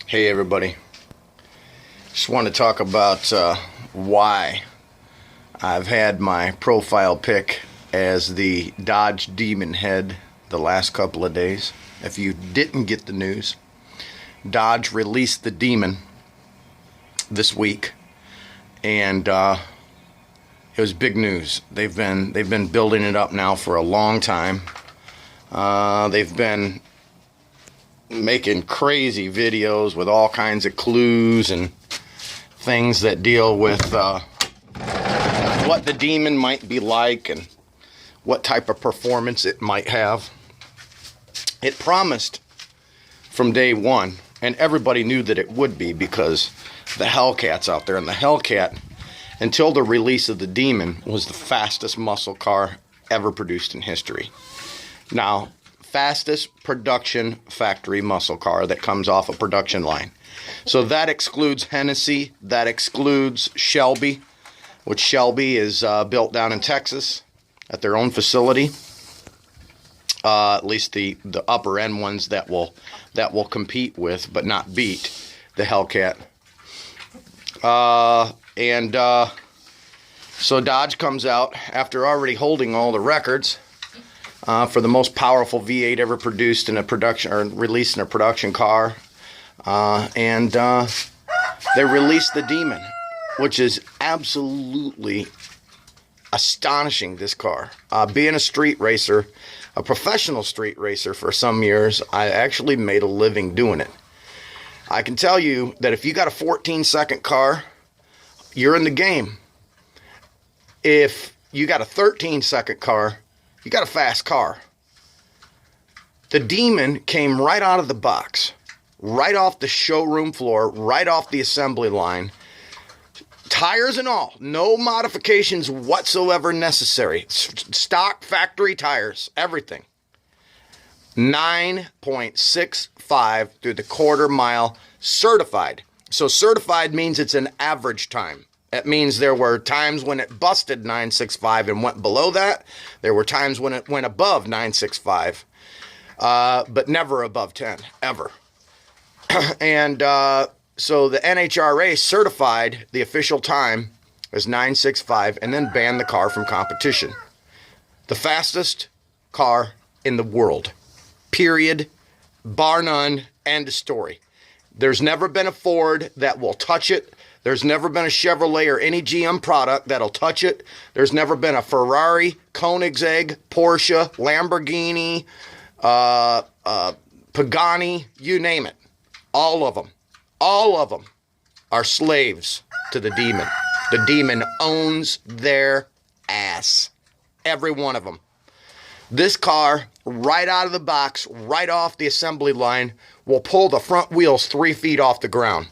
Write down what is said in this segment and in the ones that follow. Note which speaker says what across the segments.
Speaker 1: Hey everybody, just want to talk about why I've had my profile pic as the Dodge Demon Head the last couple of days. If you didn't get the news, Dodge released the Demon this week, and it was big news. They've been building it up now for a long time. They've been making crazy videos with all kinds of clues and things that deal with what the Demon might be like and what type of performance it might have. It promised from day one, and everybody knew that it would be because the Hellcat's out there, and the Hellcat, until the release of the Demon, was the fastest muscle car ever produced in history. Now, fastest production factory muscle car that comes off a production line. So that excludes Hennessy, that excludes Shelby, which Shelby is built down in Texas at their own facility. At least the upper end ones that will compete with but not beat the Hellcat. So Dodge comes out after already holding all the records for the most powerful V8 ever produced in a production or released in a production car, and they released the Demon, which is absolutely astonishing. This car, being a street racer, a professional street racer for some years, I actually made a living doing it. I can tell you that if you got a 14-second car, you're in the game. If you got a 13-second car, you got a fast car. The Demon came right out of the box, right off the showroom floor, right off the assembly line. Tires and all, no modifications whatsoever necessary. Stock factory tires, everything. 9.65 through the quarter mile certified. So certified means it's an average time. That means there were times when it busted 965 and went below that. There were times when it went above 965, but never above 10, ever. And so the NHRA certified the official time as 965 and then banned the car from competition. The fastest car in the world, period, bar none, end of story. There's never been a Ford that will touch it. There's never been a Chevrolet or any GM product that'll touch it. There's never been a Ferrari, Koenigsegg, Porsche, Lamborghini, Pagani, you name it. All of them are slaves to the Demon. The Demon owns their ass. Every one of them. This car, right out of the box, right off the assembly line, will pull the front wheels 3 feet off the ground.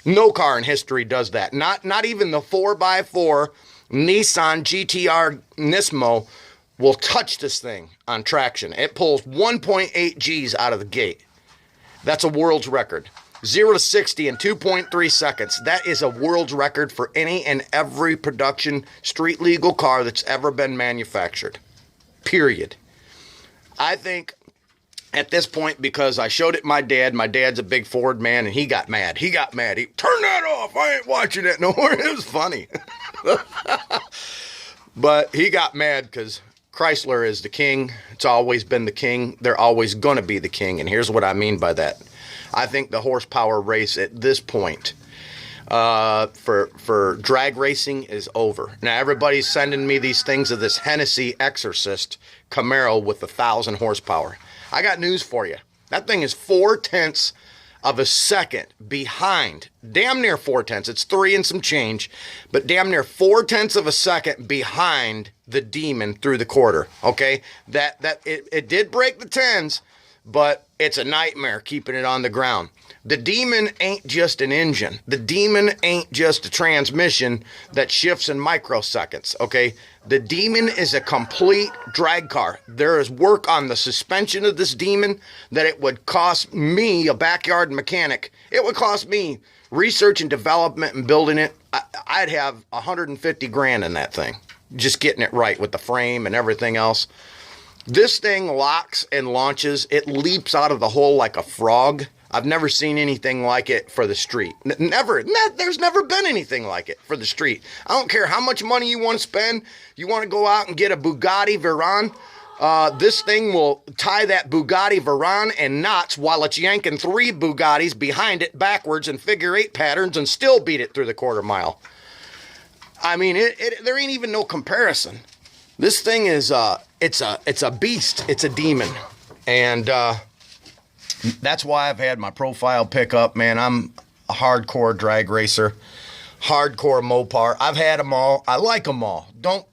Speaker 1: No car in history does that. Not even the 4x4 Nissan GTR Nismo will touch this thing on traction. It pulls 1.8 Gs out of the gate. That's a world's record. 0 to 60 in 2.3 seconds. That is a world's record for any and every production street legal car that's ever been manufactured. Period. I think at this point, because I showed it my dad's a big Ford man, and he got mad. He turned that off. I ain't watching it no more. It was funny. But he got mad because Chrysler is the king. It's always been the king. They're always going to be the king. And here's what I mean by that. I think the horsepower race at this point for drag racing is over. Now, everybody's sending me these things of this Hennessy Exorcist Camaro with 1,000 horsepower. I got news for you. That thing is 0.4 of a second behind, damn near 0.4. It's 3 and some change, but damn near 0.4 of a second behind the Demon through the quarter. Okay, it did break the 10s, but it's a nightmare keeping it on the ground. The Demon ain't just an engine. The Demon ain't just a transmission that shifts in microseconds, okay? The Demon is a complete drag car. There is work on the suspension of this Demon that it would cost me, a backyard mechanic, it would cost me research and development and building it. I'd have 150 grand in that thing, just getting it right with the frame and everything else. This thing locks and launches. It leaps out of the hole like a frog. I've never seen anything like it for the street. There's never been anything like it for the street. I don't care how much money you want to spend. You want to go out and get a Bugatti Veyron. This thing will tie that Bugatti Veyron in knots while it's yanking 3 Bugattis behind it backwards in figure 8 patterns and still beat it through the quarter mile. I mean, there ain't even no comparison. This thing is, it's a beast. It's a demon. And that's why I've had my profile pick up, man. I'm a hardcore drag racer, hardcore Mopar. I've had them all. I like them all. Don't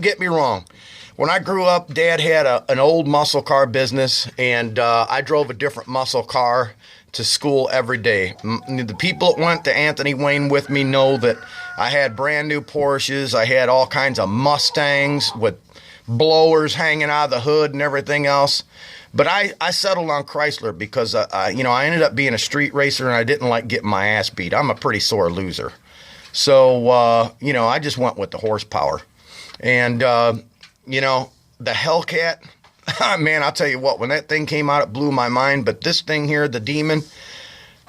Speaker 1: get me wrong. When I grew up, Dad had an old muscle car business, and I drove a different muscle car to school every day. The people that went to Anthony Wayne with me know that I had brand new Porsches. I had all kinds of Mustangs with blowers hanging out of the hood and everything else. But I settled on Chrysler because, I ended up being a street racer, and I didn't like getting my ass beat. I'm a pretty sore loser. So, I just went with the horsepower. And, the Hellcat, man, I'll tell you what, when that thing came out, it blew my mind. But this thing here, the Demon,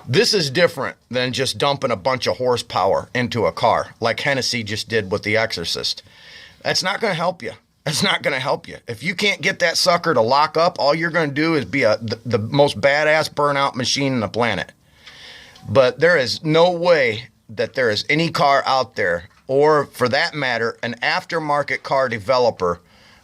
Speaker 1: this is different than just dumping a bunch of horsepower into a car like Hennessy just did with The Exorcist. That's not going to help you. That's not going to help you. If you can't get that sucker to lock up, all you're going to do is be the most badass burnout machine on the planet. But there is no way that there is any car out there, or for that matter, an aftermarket car developer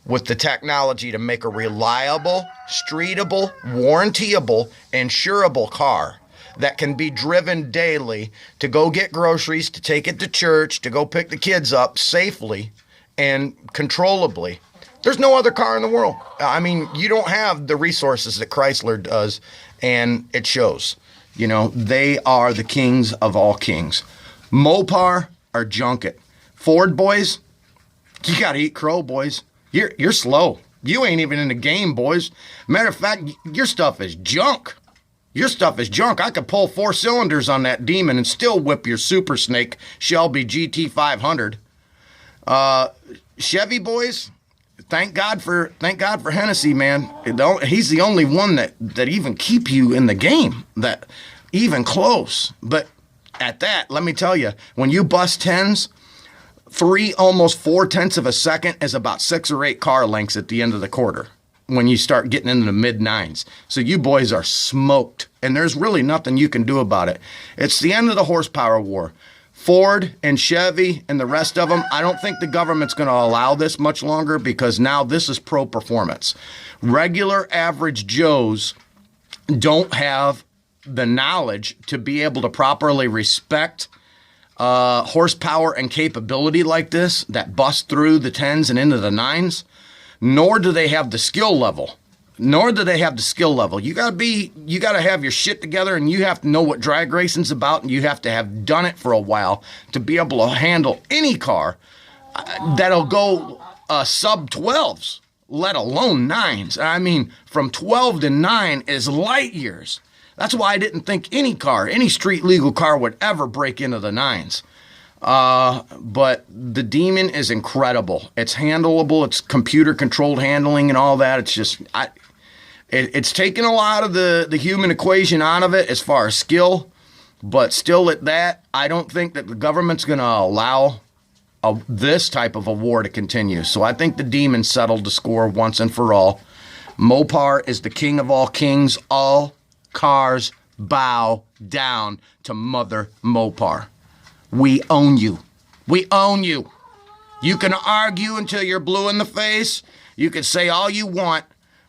Speaker 1: with the technology to make a reliable, streetable, warrantyable, insurable car that can be driven daily to go get groceries, to take it to church, to go pick the kids up safely and controllably. There's no other car in the world. I mean, you don't have the resources that Chrysler does, and it shows. They are the kings of all kings. Mopar or junket. Ford boys, you got to eat crow, boys. You're slow. You ain't even in the game, boys. Matter of fact, your stuff is junk. Your stuff is junk. I could pull 4 cylinders on that Demon and still whip your Super Snake Shelby GT500. Chevy boys, thank God for Hennessy, man. He's the only one that even keep you in the game, that even close. But at that, let me tell you, when you bust 10s, 3 almost 4/10 of a second is about 6 or 8 car lengths at the end of the quarter when you start getting into the mid-9s. So you boys are smoked, and there's really nothing you can do about it. It's the end of the horsepower war. Ford and Chevy and the rest of them, I don't think the government's going to allow this much longer, because now this is pro-performance. Regular average Joes don't have the knowledge to be able to properly respect horsepower and capability like this that bust through the 10s and into the 9s, nor do they have the skill level. You gotta have your shit together, and you have to know what drag racing's about, and you have to have done it for a while to be able to handle any car that'll go sub 12s, let alone 9s. I mean, from 12 to 9 is light years. That's why I didn't think any street legal car would ever break into the 9s. But the Demon is incredible. It's handleable. It's computer controlled handling and all that. It's just, it's taken a lot of the human equation out of it as far as skill, but still at that, I don't think that the government's going to allow this type of a war to continue. So I think the Demon settled the score once and for all. Mopar is the king of all kings. All cars bow down to Mother Mopar. We own you. We own you. You can argue until you're blue in the face. You can say all you want,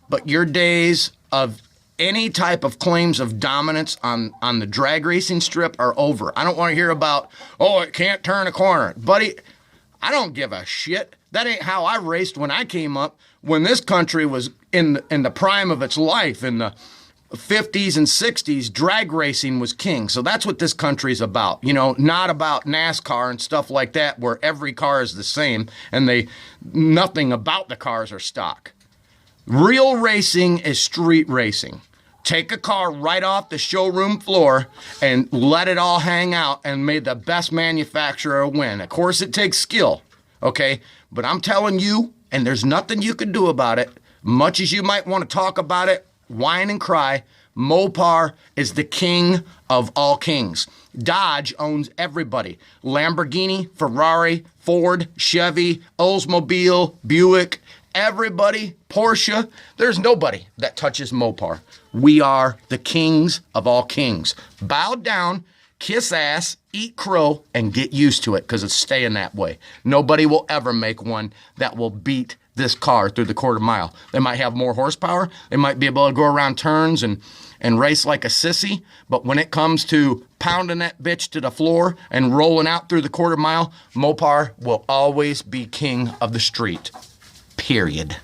Speaker 1: but your days of any type of claims of dominance on the drag racing strip are over. I don't want to hear about, it can't turn a corner. Buddy, I don't give a shit. That ain't how I raced when I came up, when this country was in the prime of its life, in the 50s and 60s, drag racing was king. So that's what this country's about. Not about NASCAR and stuff like that, where every car is the same and nothing about the cars are stock. Real racing is street racing. Take a car right off the showroom floor and let it all hang out, and may the best manufacturer win. Of course, it takes skill, okay? But I'm telling you, and there's nothing you can do about it, much as you might want to talk about it, whine and cry,
Speaker 2: MOPAR is the king of all kings. Dodge owns everybody. Lamborghini, Ferrari, Ford, Chevy, Oldsmobile, Buick, everybody, Porsche. There's nobody that touches MOPAR. We are the kings of all kings. Bow down, kiss ass, eat crow, and get used to it because it's staying that way. Nobody will ever make one that will beat this car through the quarter mile. They might have more horsepower. They might be able to go around turns and race like a sissy. But when it comes to pounding that bitch to the floor and rolling out through the quarter mile, MOPAR will always be king of the street. Period.